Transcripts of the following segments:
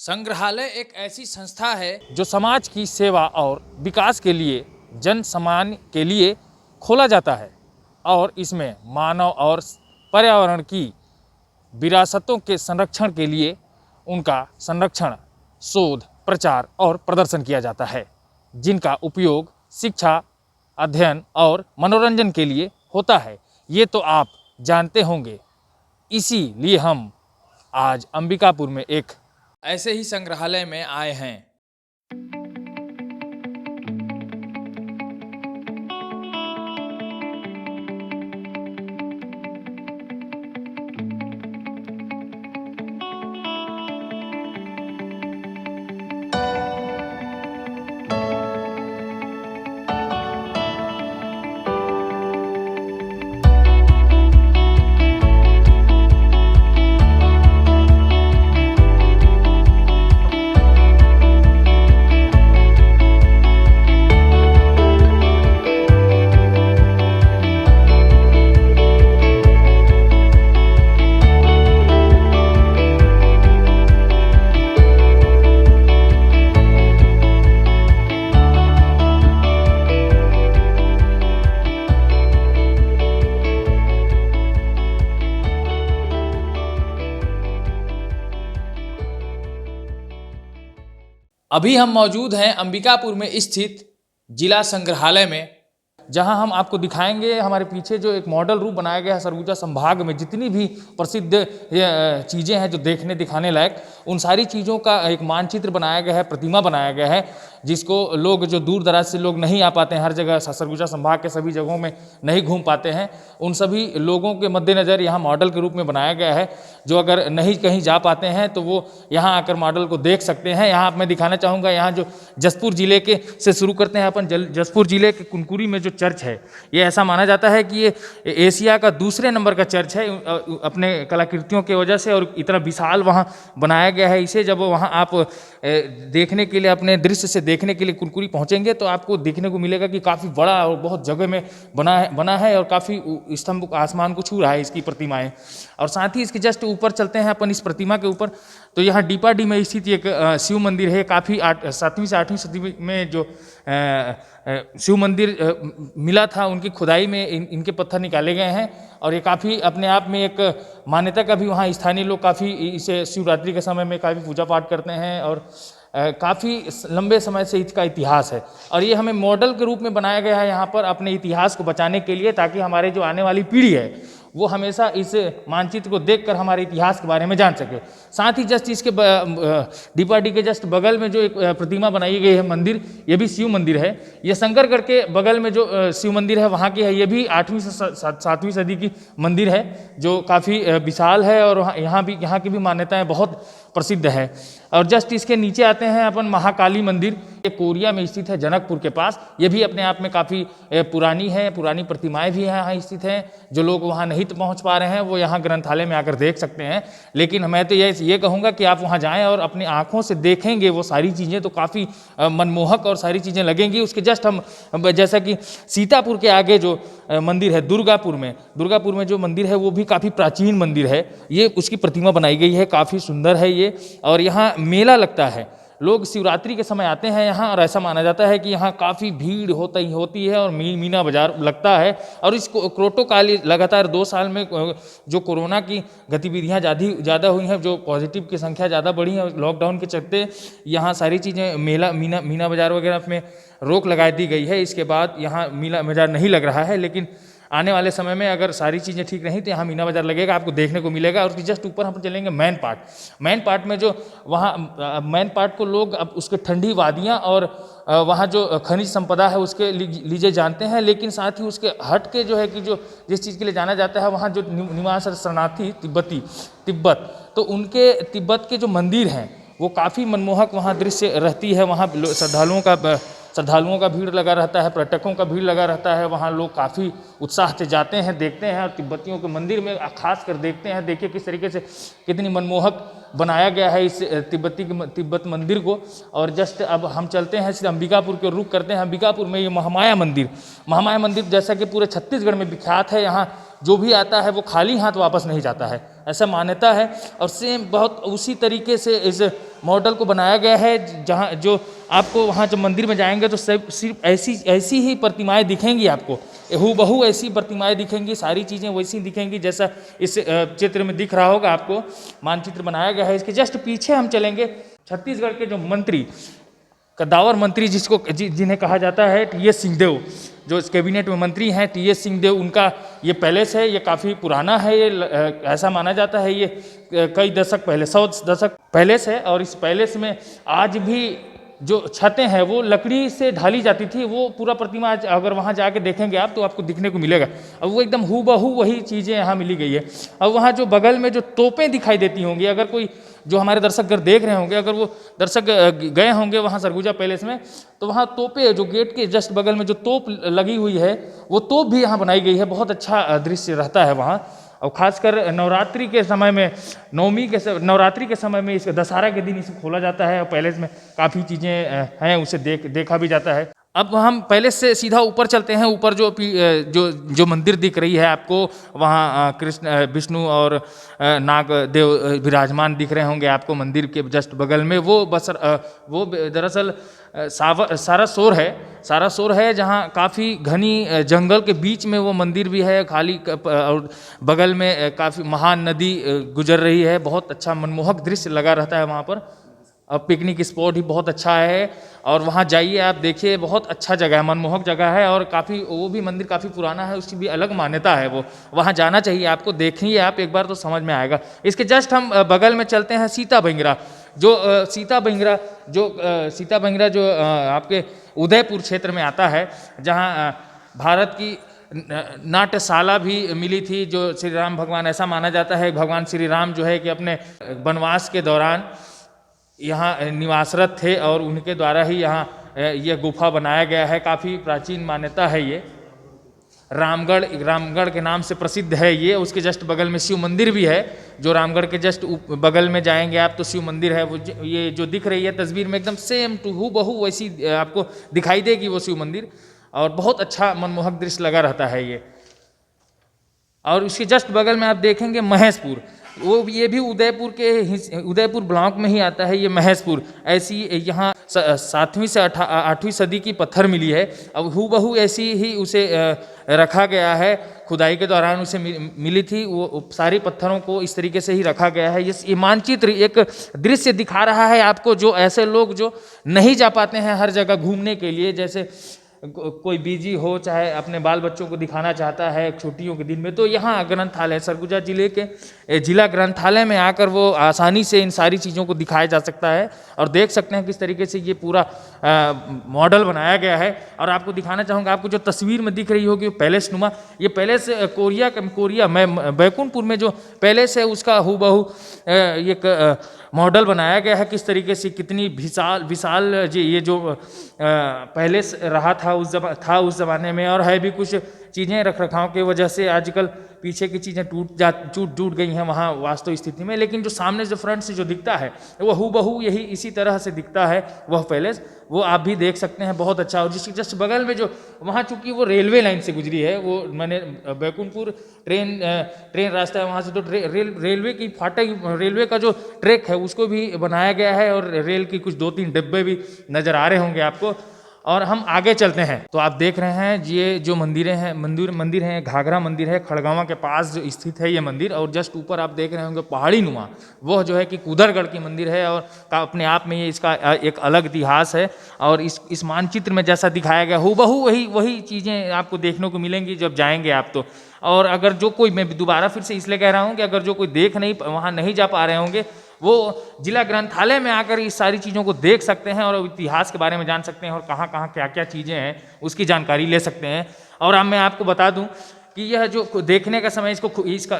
संग्रहालय एक ऐसी संस्था है जो समाज की सेवा और विकास के लिए जन सामान्य के लिए खोला जाता है और इसमें मानव और पर्यावरण की विरासतों के संरक्षण के लिए उनका संरक्षण, शोध, प्रचार और प्रदर्शन किया जाता है, जिनका उपयोग शिक्षा, अध्ययन और मनोरंजन के लिए होता है। ये तो आप जानते होंगे। इसीलिए हम आज अंबिकापुर में एक ऐसे ही संग्रहालय में आए हैं। अभी हम मौजूद हैं अंबिकापुर में स्थित जिला संग्रहालय में, जहां हम आपको दिखाएंगे हमारे पीछे जो एक मॉडल रूप बनाया गया है। सरगुजा संभाग में जितनी भी प्रसिद्ध चीज़ें हैं जो देखने दिखाने लायक, उन सारी चीज़ों का एक मानचित्र बनाया गया है, प्रतिमा बनाया गया है, जिसको लोग जो दूर दराज से लोग नहीं आ पाते हैं, हर जगह सरगुजा संभाग के सभी जगहों में नहीं घूम पाते हैं, उन सभी लोगों के मद्देनज़र यहाँ मॉडल के रूप में बनाया गया है। जो अगर नहीं कहीं जा पाते हैं तो वो यहाँ आकर मॉडल को देख सकते हैं। यहाँ मैं दिखाना चाहूँगा, यहाँ जो जसपुर जिले के से शुरू करते हैं अपन। जसपुर जिले के कुनकुरी में जो चर्च है, ये ऐसा माना जाता है कि ये एशिया का दूसरे नंबर का चर्च है अपने कलाकृतियों की वजह से, और इतना विशाल वहाँ बनाया गया है इसे। जब वहाँ आप देखने के लिए, अपने दृश्य से देखने के लिए कुनकुरी पहुँचेंगे तो आपको देखने को मिलेगा कि काफ़ी बड़ा और बहुत जगह में बना है और काफ़ी स्तंभ आसमान को छू रहा है इसकी प्रतिमाएँ। और साथ ही इसके जस्ट ऊपर चलते हैं अपन इस प्रतिमा के ऊपर, तो यहाँ डीपाडी में स्थित एक शिव मंदिर है। काफ़ी 7वीं से 8वीं सदी में जो शिव मंदिर मिला था, उनकी खुदाई में इनके पत्थर निकाले गए हैं, और ये काफ़ी अपने आप में एक मान्यता का भी वहाँ स्थानीय लोग काफ़ी इसे शिवरात्रि के समय में काफ़ी पूजा पाठ करते हैं, और काफ़ी लंबे समय से इसका इतिहास है। और ये हमें मॉडल के रूप में बनाया गया है यहाँ पर अपने इतिहास को बचाने के लिए, ताकि हमारे जो आने वाली पीढ़ी है वो हमेशा इस मानचित्र को देखकर हमारे इतिहास के बारे में जान सके। साथ ही जस्ट इसके डीपाडी के जस्ट बगल में जो एक प्रतिमा बनाई गई है मंदिर, ये भी शिव मंदिर है। ये शंकरगढ़ के बगल में जो शिव मंदिर है वहाँ की है। ये भी 8वीं से 7वीं सदी की मंदिर है, जो काफ़ी विशाल है, और यहाँ की भी मान्यताएँ बहुत प्रसिद्ध है। और जस्ट इसके नीचे आते हैं अपन महाकाली मंदिर। ये कोरिया में स्थित है, जनकपुर के पास। ये भी अपने आप में काफ़ी पुरानी है, पुरानी प्रतिमाएं भी यहाँ स्थित हैं। जो लोग वहाँ नहीं तो पहुँच पा रहे हैं वो यहाँ ग्रंथालय में आकर देख सकते हैं। लेकिन मैं तो ये कहूँगा कि आप वहाँ जाएँ और अपनी आँखों से देखेंगे वो सारी चीज़ें, तो काफ़ी मनमोहक और सारी चीज़ें लगेंगी। उसके जस्ट हम जैसा कि सीतापुर के आगे जो मंदिर है दुर्गापुर में जो मंदिर है वो भी काफ़ी प्राचीन मंदिर है। ये उसकी प्रतिमा बनाई गई है, काफ़ी सुंदर है ये। और यहाँ मेला लगता है, लोग शिवरात्रि के समय आते हैं यहाँ, और ऐसा माना जाता है कि यहाँ काफ़ी भीड़ होती है, और मीना बाजार लगता है। और इस प्रोटोकॉल लगातार 2 साल में जो कोरोना की गतिविधियाँ ज़्यादा हुई हैं, जो पॉजिटिव की संख्या ज़्यादा बढ़ी है, लॉकडाउन के चलते यहाँ सारी चीज़ें मीना बाजार वगैरह में रोक लगा दी गई है। इसके बाद यहाँ मीना बाजार नहीं लग रहा है, लेकिन आने वाले समय में अगर सारी चीज़ें ठीक रहीं तो यहाँ मीना बाजार लगेगा, आपको देखने को मिलेगा। और उसके जस्ट ऊपर हम चलेंगे मेन पार्ट में, जो वहाँ मेन पार्ट को लोग अब उसके ठंडी वादियाँ और वहाँ जो खनिज संपदा है उसके लीजिए जानते हैं। लेकिन साथ ही उसके हट के जो है कि जो जिस चीज़ के लिए जाना जाता है, वहाँ जो निवास शरणार्थी तिब्बत, तो उनके तिब्बत के जो मंदिर हैं वो काफ़ी मनमोहक वहाँ दृश्य रहती है। वहाँ श्रद्धालुओं का भीड़ लगा रहता है, पर्यटकों का भीड़ लगा रहता है। वहाँ लोग काफ़ी उत्साह से जाते हैं, देखते हैं, और तिब्बतियों के मंदिर में खास कर देखते हैं। देखिए किस तरीके से कितनी मनमोहक बनाया गया है इस तिब्बत मंदिर को। और जस्ट अब हम चलते हैं अंबिकापुर के रुख करते हैं। अंबिकापुर में ये महामाया मंदिर जैसा कि पूरे छत्तीसगढ़ में विख्यात है। यहाँ जो भी आता है वो खाली हाथ वापस नहीं जाता है। ऐसा मान्यता है। और सेम बहुत उसी तरीके से इस मॉडल को बनाया गया है, जहाँ जो आपको वहाँ जब मंदिर में जाएंगे तो सिर्फ ऐसी ही प्रतिमाएं दिखेंगी आपको, हूबहू ऐसी प्रतिमाएं दिखेंगी, सारी चीज़ें वैसी दिखेंगी जैसा इस चित्र में दिख रहा होगा आपको। मानचित्र बनाया गया है। इसके जस्ट पीछे हम चलेंगे, छत्तीसगढ़ के जो मंत्री, कद्दावर मंत्री जिन्हें कहा जाता है टी.एस. सिंहदेव, जो इस कैबिनेट में मंत्री हैं टी.एस. सिंहदेव, उनका ये पैलेस है। ये काफ़ी पुराना है, ये ऐसा माना जाता है ये कई दशक पहले, 100 दशक पैलेस है। और इस पैलेस में आज भी जो छतें हैं वो लकड़ी से ढाली जाती थी। वो पूरा प्रतिमा आज अगर वहाँ जाके देखेंगे आप तो आपको दिखने को मिलेगा। अब वो एकदम हूबहू वही चीज़ें यहाँ मिली गई है। अब वहाँ जो बगल में जो तोपें दिखाई देती होंगी, अगर कोई जो हमारे दर्शकगण देख रहे होंगे, अगर वो दर्शक गए होंगे वहाँ सरगुजा पैलेस में, तो वहाँ तोपें, जो गेट के जस्ट बगल में जो तोप लगी हुई है, वो तोप भी यहाँ बनाई गई है। बहुत अच्छा दृश्य रहता है वहाँ। और खासकर नवरात्रि के समय में, नवरात्रि के समय में, इस दशहरा के दिन इसे खोला जाता है और पैलेस में काफ़ी चीज़ें हैं, उसे देखा भी जाता है। अब हम पैलेस से सीधा ऊपर चलते हैं। ऊपर जो मंदिर दिख रही है आपको, वहाँ कृष्ण, विष्णु और नाग देव विराजमान दिख रहे होंगे आपको मंदिर के जस्ट बगल में। वो दरअसल सारासोर है, जहाँ काफ़ी घनी जंगल के बीच में वो मंदिर भी है खाली, और बगल में काफ़ी महान नदी गुजर रही है। बहुत अच्छा मनमोहक दृश्य लगा रहता है वहाँ पर। और पिकनिक स्पॉट ही बहुत अच्छा है, और वहाँ जाइए आप देखिए, बहुत अच्छा जगह है, मनमोहक जगह है। और काफ़ी, वो भी मंदिर काफ़ी पुराना है, उसकी भी अलग मान्यता है। वो वहाँ जाना चाहिए आपको, देखिए आप एक बार तो समझ में आएगा। इसके जस्ट हम बगल में चलते हैं सीता बहिंगरा, जो आपके उदयपुर क्षेत्र में आता है, जहाँ भारत की नाट्यशाला भी मिली थी, जो श्री राम भगवान, ऐसा माना जाता है भगवान श्री राम जो है कि अपने वनवास के दौरान यहाँ निवासरत थे, और उनके द्वारा ही यहाँ यह गुफा बनाया गया है। काफ़ी प्राचीन मान्यता है ये। रामगढ़ के नाम से प्रसिद्ध है ये। उसके जस्ट बगल में शिव मंदिर भी है, जो रामगढ़ के जस्ट बगल में जाएंगे आप तो शिव मंदिर है। वो ये जो दिख रही है तस्वीर में, एकदम सेम टू हूबहू वैसी आपको दिखाई देगी वो शिव मंदिर, और बहुत अच्छा मनमोहक दृश्य लगा रहता है ये। और उसके जस्ट बगल में आप देखेंगे महेशपुर, ये भी उदयपुर ब्लॉक में ही आता है ये महेशपुर। ऐसी यहाँ 7वीं से 8वीं सदी की पत्थर मिली है। अब हूबहू ऐसी ही उसे रखा गया है, खुदाई के दौरान उसे मिली थी। वो सारी पत्थरों को इस तरीके से ही रखा गया है। ये मानचित्र एक दृश्य दिखा रहा है आपको, जो ऐसे लोग जो नहीं जा पाते हैं हर जगह घूमने के लिए, जैसे कोई बिजी हो, चाहे अपने बाल बच्चों को दिखाना चाहता है छुट्टियों के दिन में, तो यहाँ ग्रंथालय, सरगुजा जिले के जिला ग्रंथालय में आकर वो आसानी से इन सारी चीज़ों को दिखाया जा सकता है, और देख सकते हैं किस तरीके से ये पूरा मॉडल बनाया गया है। और आपको दिखाना चाहूँगा, आपको जो तस्वीर में दिख रही होगी पैलेस नुमा, ये पैलेस कोरिया में बैकुंठपुर में जो पैलेस है उसका हूबहू एक मॉडल बनाया गया है। किस तरीके से, कितनी विशाल ये जो पैलेस रहा था उस ज़माने में, और है भी। कुछ चीज़ें रख रखाव की वजह से आजकल पीछे की चीज़ें टूट गई हैं वहाँ वास्तव स्थिति में, लेकिन जो सामने जो फ्रंट से जो दिखता है वो हूबहू इसी तरह से दिखता है वह पैलेस। वो आप भी देख सकते हैं, बहुत अच्छा। और जिसके जस्ट बगल में जो वहाँ, चूँकि वो रेलवे लाइन से गुजरी है, वो मैंने बैकुंठपुर ट्रेन रास्ता है वहाँ से, तो रेलवे की फाटक, रेलवे का जो ट्रैक है उसको भी बनाया गया है, और रेल की कुछ 2-3 डिब्बे भी नज़र आ रहे होंगे आपको। और हम आगे चलते हैं तो आप देख रहे हैं ये जो मंदिर है, घाघरा मंदिर है, खड़गवां के पास जो स्थित है ये मंदिर। और जस्ट ऊपर आप देख रहे होंगे पहाड़ी नुमा, वो जो है कि कुदरगढ़ की मंदिर है, और अपने आप में ये इसका एक अलग इतिहास है। और इस मानचित्र में जैसा दिखाया गया हूबहू वही चीज़ें आपको देखने को मिलेंगी जब जाएंगे आप तो। और अगर जो कोई, मैं दोबारा फिर से इसलिए कह रहा हूँ कि अगर जो कोई वहाँ नहीं जा पा रहे होंगे, वो जिला ग्रंथालय में आकर इस सारी चीज़ों को देख सकते हैं, और इतिहास के बारे में जान सकते हैं, और कहाँ कहाँ क्या क्या चीज़ें हैं उसकी जानकारी ले सकते हैं। और अब मैं आपको बता दूं कि यह जो देखने का समय, इसका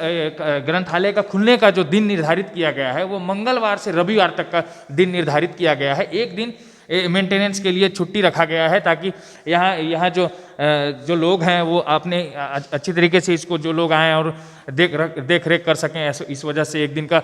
ग्रंथालय का खुलने का जो दिन निर्धारित किया गया है, वो मंगलवार से रविवार तक का दिन निर्धारित किया गया है। एक दिन मेंटेनेंस के लिए छुट्टी रखा गया है, ताकि यहाँ जो लोग हैं वो अपने अच्छी तरीके से इसको, जो लोग आएँ और देख रेख कर सकें। इस वजह से एक दिन का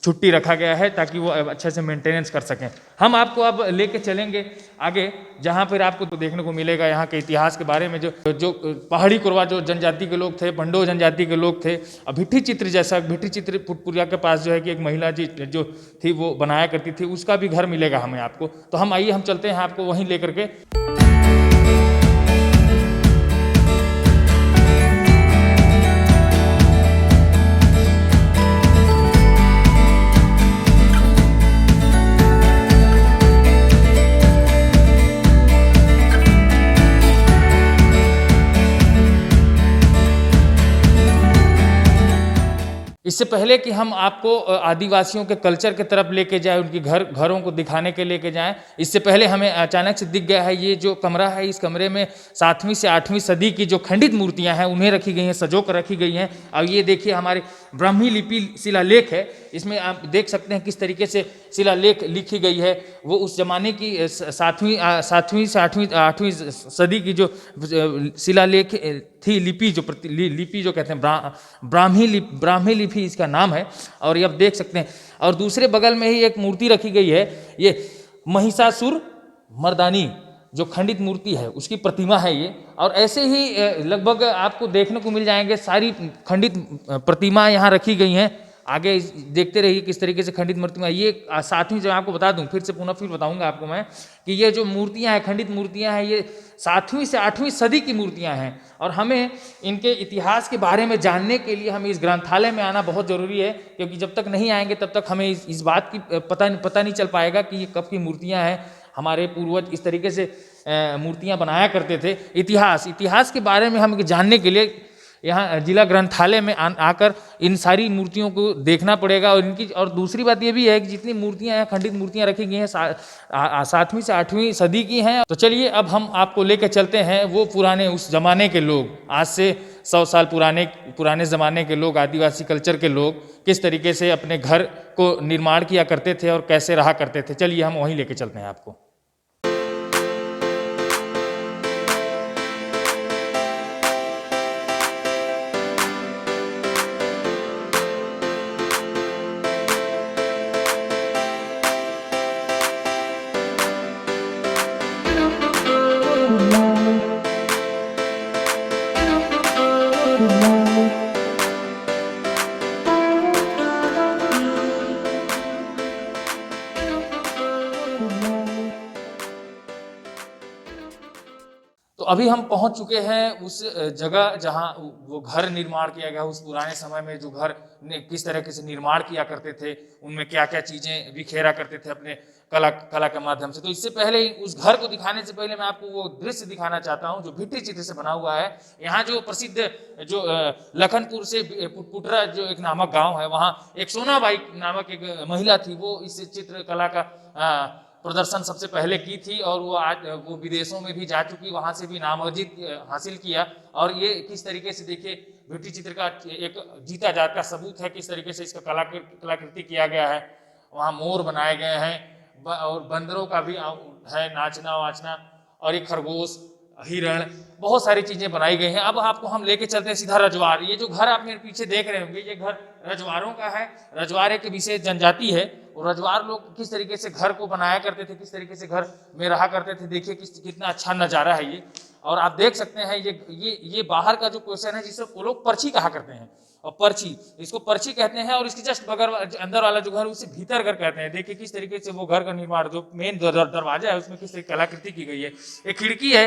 छुट्टी रखा गया है ताकि वो अच्छे से मेंटेनेंस कर सकें। हम आपको अब लेके चलेंगे आगे, जहाँ पर आपको तो देखने को मिलेगा यहाँ के इतिहास के बारे में। जो पहाड़ी कुरवा जो जनजाति के लोग थे, बंडो जनजाति के लोग थे, भिट्ठी चित्र जैसा, भिट्ठी चित्र फुटपुरिया के पास जो है कि एक महिला जी जो थी वो बनाया करती थी, उसका भी घर मिलेगा हमें आपको। तो हम आइए, हम चलते हैं आपको वहीं लेकर के। इससे पहले कि हम आपको आदिवासियों के कल्चर के तरफ लेके जाए, उनकी घरों को दिखाने के लेके जाएं, इससे पहले हमें अचानक से दिख गया है ये जो कमरा है, इस कमरे में 7वीं से 8वीं सदी की जो खंडित मूर्तियां हैं उन्हें रखी गई हैं, सजो कर रखी गई हैं। और ये देखिए हमारे ब्राह्मी लिपि शिलालेख है, इसमें आप देख सकते हैं किस तरीके से शिलालेख लिखी गई है। वो उस जमाने की 7वीं से 8वीं सदी की जो शिलालेख थी, लिपि जो कहते हैं, ब्राह्मी लिपि इसका नाम है। और ये आप देख सकते हैं। और दूसरे बगल में ही एक मूर्ति रखी गई है, ये महिषासुर मर्दानी जो खंडित मूर्ति है उसकी प्रतिमा है ये। और ऐसे ही लगभग आपको देखने को मिल जाएंगे सारी खंडित प्रतिमा यहाँ रखी गई हैं। आगे देखते रहिए किस तरीके से खंडित मूर्तियाँ। ये 7वीं, जो आपको बता दूं फिर बताऊंगा आपको मैं कि ये जो मूर्तियाँ हैं, खंडित मूर्तियाँ हैं, ये 7वीं से 8वीं सदी की मूर्तियाँ हैं। और हमें इनके इतिहास के बारे में जानने के लिए हमें इस ग्रंथालय में आना बहुत ज़रूरी है, क्योंकि जब तक नहीं आएंगे तब तक हमें इस बात की पता नहीं चल पाएगा कि ये कब की मूर्तियाँ हैं। हमारे पूर्वज इस तरीके से मूर्तियाँ बनाया करते थे। इतिहास के बारे में हम जानने के लिए यहाँ जिला ग्रंथालय में आकर इन सारी मूर्तियों को देखना पड़ेगा। और दूसरी बात ये भी है कि जितनी मूर्तियाँ हैं, खंडित मूर्तियाँ रखी गई हैं, 7वीं से 8वीं सदी की हैं। तो चलिए अब हम आपको लेकर चलते हैं वो पुराने उस जमाने के लोग, आज से 100 साल पुराने ज़माने के लोग, आदिवासी कल्चर के लोग किस तरीके से अपने घर को निर्माण किया करते थे और कैसे रहा करते थे। चलिए हम वहीं लेके चलते हैं आपको। तो अभी हम पहुंच चुके हैं उस जगह जहां वो घर निर्माण किया गया। उस पुराने समय में जो घर किस तरह से निर्माण किया करते थे, उनमें क्या क्या चीज़ें बिखेरा करते थे अपने कला के माध्यम से। तो इससे पहले उस घर को दिखाने से पहले मैं आपको वो दृश्य दिखाना चाहता हूँ जो भिट्ठी चित्र से बना हुआ है। यहाँ जो प्रसिद्ध जो लखनपुर से पुटरा जो एक नामक गाँव है, वहाँ एक सोनाबाई नामक एक महिला थी, वो इस चित्रकला का प्रदर्शन सबसे पहले की थी। और वो विदेशों में भी जा चुकी, वहाँ से भी नाम हासिल किया। और ये किस तरीके से देखिए भिट्ठी चित्र का एक जीता जात का सबूत है किस तरीके से इसका कलाकृति किया गया है। वहाँ मोर बनाए गए हैं और बंदरों का भी है नाचना वाचना, और एक खरगोश, हिरण, बहुत सारी चीजें बनाई गई हैं। अब आपको हम लेके चलते हैं सीधा रजवार। ये जो घर आप मेरे पीछे देख रहे होंगे, ये घर रजवारों का है। रजवार एक विशेष जनजाति है और रजवार लोग किस तरीके से घर को बनाया करते थे, किस तरीके से घर में रहा करते थे। देखिए कितना अच्छा नज़ारा है ये। और आप देख सकते हैं ये बाहर का जो क्वेश्चन है जिसे वो लोग पर्ची कहा करते हैं, और पर्ची, इसको पर्ची कहते हैं। और इसके जस्ट बगल अंदर वाला जो घर उसे भीतर घर कहते हैं। देखिए किस तरीके से वो घर का निर्माण, जो मेन दरवाजा है उसमें किस तरीके कलाकृति की गई है। एक खिड़की है,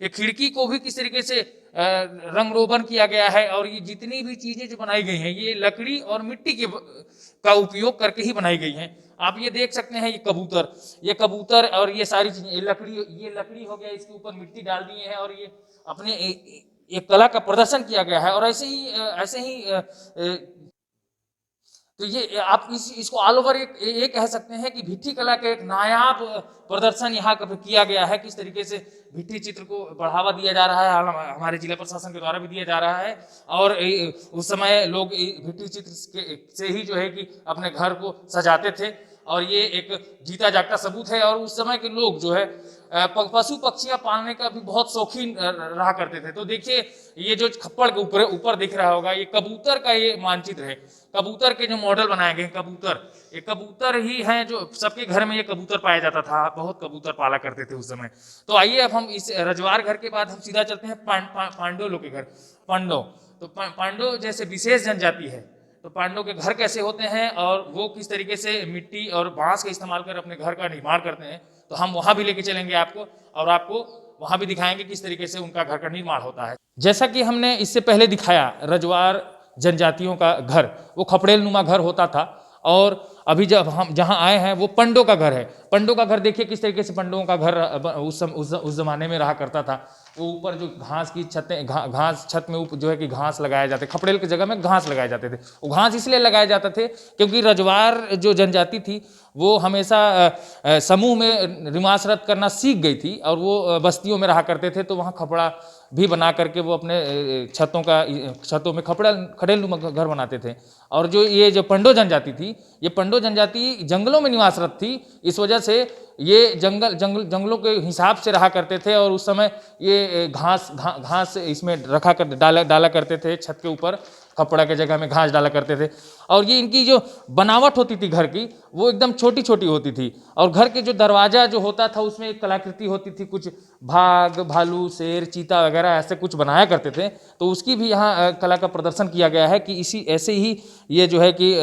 एक खिड़की को भी किस तरीके से रंग रोगन किया गया है। और ये जितनी भी चीजें जो बनाई गई हैं ये लकड़ी और मिट्टी का उपयोग करके ही बनाई गई हैं। आप ये देख सकते हैं, ये कबूतर और ये सारी चीजें, ये लकड़ी हो गया, इसके ऊपर मिट्टी डाल दिए हैं और ये अपने एक कला का प्रदर्शन किया गया है। और ऐसे ही तो ये आप इसको ऑल ओवर ये कह सकते हैं कि भिट्ठी कला का एक नायाब प्रदर्शन यहाँ किया गया है। किस तरीके से भिट्ठी चित्र को बढ़ावा दिया जा रहा है, हमारे जिला प्रशासन के द्वारा भी दिया जा रहा है। और उस समय लोग भिट्ठी चित्र से ही जो है कि अपने घर को सजाते थे। और ये एक जीता जागता सबूत है। और उस समय के लोग जो है पशु पक्षियां पालने का भी बहुत शौकीन रहा करते थे। तो देखिए ये जो खप्पड़ के ऊपर दिख रहा होगा, ये कबूतर का ये मानचित्र है। कबूतर के जो मॉडल बनाए गए कबूतर, ये कबूतर ही हैं जो सबके घर में ये कबूतर पाया जाता था। बहुत कबूतर पाला करते थे उस समय। तो आइए अब हम इस रजवार घर के बाद हम सीधा चलते हैं पांडव लोग के घर। पांडव, तो पांडव जैसे विशेष जनजाति है, तो पांडव के घर कैसे होते हैं और वो किस तरीके से मिट्टी और बांस का इस्तेमाल कर अपने घर का निर्माण करते हैं, तो हम वहां भी लेके चलेंगे आपको और आपको वहां भी दिखाएंगे किस तरीके से उनका घर का निर्माण होता है। जैसा कि हमने इससे पहले दिखाया रजवार जनजातियों का घर वो खपड़ेल नुमा घर होता था, और अभी जब हम जहां आए हैं वो पंडों का घर है। पंडों का घर देखिए किस तरीके से पंडों का घर उस जमाने में रहा करता था। वो ऊपर जो घास की छतें, घास छत में जो है कि घास लगाए जाते, खपड़ेल की जगह में घास लगाए जाते थे। वो घास इसलिए लगाए जाते थे क्योंकि रजवार जो जनजाति थी वो हमेशा समूह में निवासरत करना सीख गई थी और वो बस्तियों में रहा करते थे। तो वहाँ खपड़ा भी बना करके वो अपने छतों में खड़ेल घर बनाते थे। और ये जो पंडो जनजाति थी, ये पंडो जनजाति जंगलों में निवासरत थी। इस वजह से ये जंगलों के हिसाब से रहा करते थे और उस समय ये घास इसमें रखा कर डाला करते थे। छत के ऊपर खपड़ा के जगह में घास डाला करते थे। और ये इनकी जो बनावट होती थी घर की वो एकदम छोटी छोटी होती थी। और घर के जो दरवाजा जो होता था उसमें एक कलाकृति होती थी, कुछ भाग, भालू, शेर, चीता वगैरह ऐसे कुछ बनाया करते थे। तो उसकी भी यहाँ कला का प्रदर्शन किया गया है कि इसी ऐसे ही ये जो है कि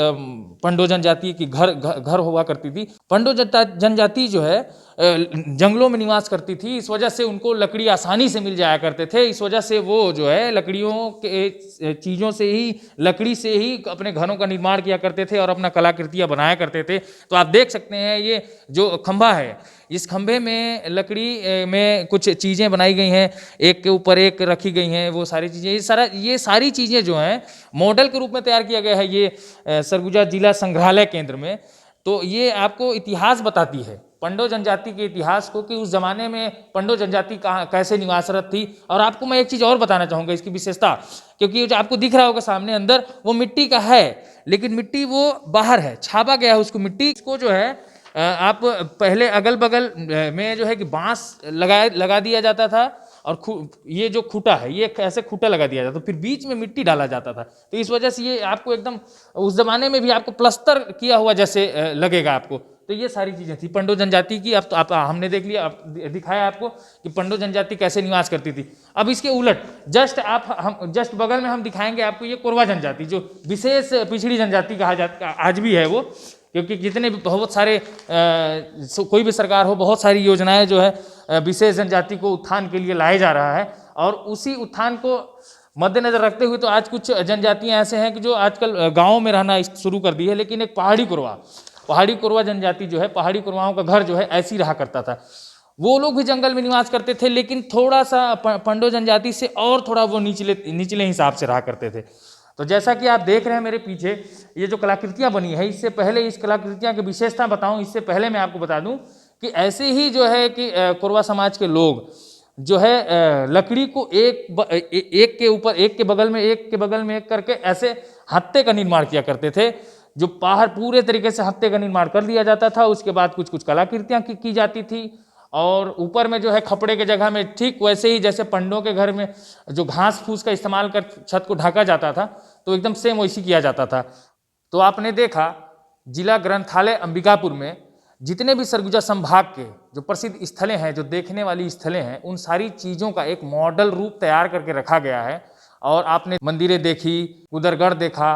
पंडो जनजाति की घर हुआ करती थी। पंडो जनजाति जो है जंगलों में निवास करती थी, इस वजह से उनको लकड़ी आसानी से मिल जाया करते थे। इस वजह से वो जो है लकड़ियों के चीज़ों से ही, लकड़ी से ही अपने घरों का निर्माण किया करते थे और अपना कलाकृतियाँ बनाया करते थे। तो आप देख सकते हैं ये जो खंभा है, इस खंभे में लकड़ी में कुछ चीज़ें बनाई गई हैं, एक के ऊपर एक रखी गई हैं। वो सारी चीज़ें, ये सारी चीज़ें जो हैं मॉडल के रूप में तैयार किया गया है ये सरगुजा जिला संग्रहालय केंद्र में। तो ये आपको इतिहास बताती है पंडो जनजाति के इतिहास को कि उस जमाने में पंडो जनजाति कहाँ कैसे निवासरत थी। और आपको मैं एक चीज़ और बताना चाहूँगा इसकी विशेषता, क्योंकि जो आपको दिख रहा होगा सामने अंदर वो मिट्टी का है, लेकिन मिट्टी वो बाहर है, छापा गया है उसको मिट्टी। इसको जो है आप पहले अगल बगल में जो है कि बांस लगा दिया जाता था और ये जो खूटा है ये ऐसे खूटा लगा दिया जाता, तो फिर बीच में मिट्टी डाला जाता था। तो इस वजह से ये आपको एकदम उस जमाने में भी आपको प्लस्तर किया हुआ जैसे लगेगा आपको। तो ये सारी चीज़ें थी पंडो जनजाति की। अब तो हमने देख लिया, दिखाया आपको कि पंडो जनजाति कैसे निवास करती थी। अब इसके उलट जस्ट बगल में हम दिखाएंगे आपको ये कोरवा जनजाति, जो विशेष पिछड़ी जनजाति कहा जाता आज भी है वो, क्योंकि जितने भी बहुत सारे कोई भी सरकार हो, बहुत सारी योजनाएं जो है विशेष जनजाति को उत्थान के लिए लाया जा रहा है। और उसी उत्थान को मद्देनजर रखते हुए तो आज कुछ जनजातियां ऐसे हैं कि जो आजकल गाँव में रहना शुरू कर दी है। लेकिन एक पहाड़ी कोरवा जनजाति जो है, पहाड़ी कोरवाओं का घर जो है ऐसी रहा करता था। वो लोग भी जंगल में निवास करते थे, लेकिन थोड़ा सा पंडो जनजाति से और थोड़ा वो निचले हिसाब से रहा करते थे। तो जैसा कि आप देख रहे हैं मेरे पीछे ये जो कलाकृतियां बनी है, इससे पहले इस कलाकृतियां की विशेषता बताऊं, इससे पहले मैं आपको बता दूं कि ऐसे ही जो है कि कोरवा समाज के लोग जो है लकड़ी को एक के ऊपर एक के बगल में एक करके ऐसे हत्थे का निर्माण किया करते थे। जो बाहर पूरे तरीके से हत्थे का निर्माण कर लिया जाता था, उसके बाद कुछ कलाकृतियां की जाती थी। और ऊपर में जो है खपड़े के जगह में ठीक वैसे ही जैसे पंडों के घर में जो घास फूस का इस्तेमाल कर छत को ढका जाता था, तो एकदम सेम वैसी किया जाता था। तो आपने देखा जिला ग्रंथालय अंबिकापुर में जितने भी सरगुजा संभाग के जो प्रसिद्ध स्थलें हैं, जो देखने वाली स्थलें हैं, उन सारी चीज़ों का एक मॉडल रूप तैयार करके रखा गया है। और आपने मंदिरें देखी, कुदरगढ़ देखा,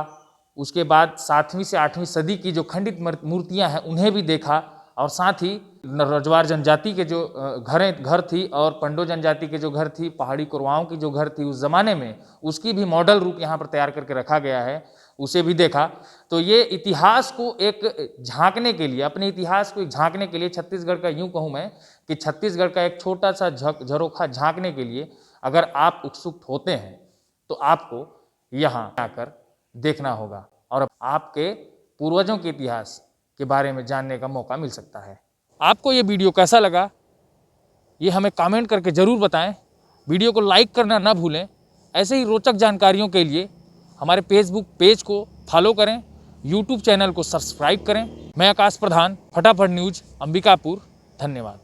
उसके बाद 7वीं से 8वीं सदी की जो खंडित मूर्तियां हैं उन्हें भी देखा। और साथ ही रजवार जनजाति के जो घर थी और पंडो जनजाति के जो घर थी, पहाड़ी कोरवाओं की जो घर थी उस ज़माने में, उसकी भी मॉडल रूप यहाँ पर तैयार करके रखा गया है, उसे भी देखा। तो ये इतिहास को एक झांकने के लिए, अपने इतिहास को एक झांकने के लिए, छत्तीसगढ़ का यूँ कहूँ मैं कि छत्तीसगढ़ का एक छोटा सा झरोखा झांकने के लिए अगर आप उत्सुक होते हैं तो आपको यहाँ आकर देखना होगा और आपके पूर्वजों के इतिहास के बारे में जानने का मौका मिल सकता है। आपको ये वीडियो कैसा लगा ये हमें कमेंट करके ज़रूर बताएं। वीडियो को लाइक करना ना भूलें। ऐसे ही रोचक जानकारियों के लिए हमारे फेसबुक पेज को फॉलो करें, यूट्यूब चैनल को सब्सक्राइब करें। मैं आकाश प्रधान, फटाफट न्यूज, अंबिकापुर। धन्यवाद।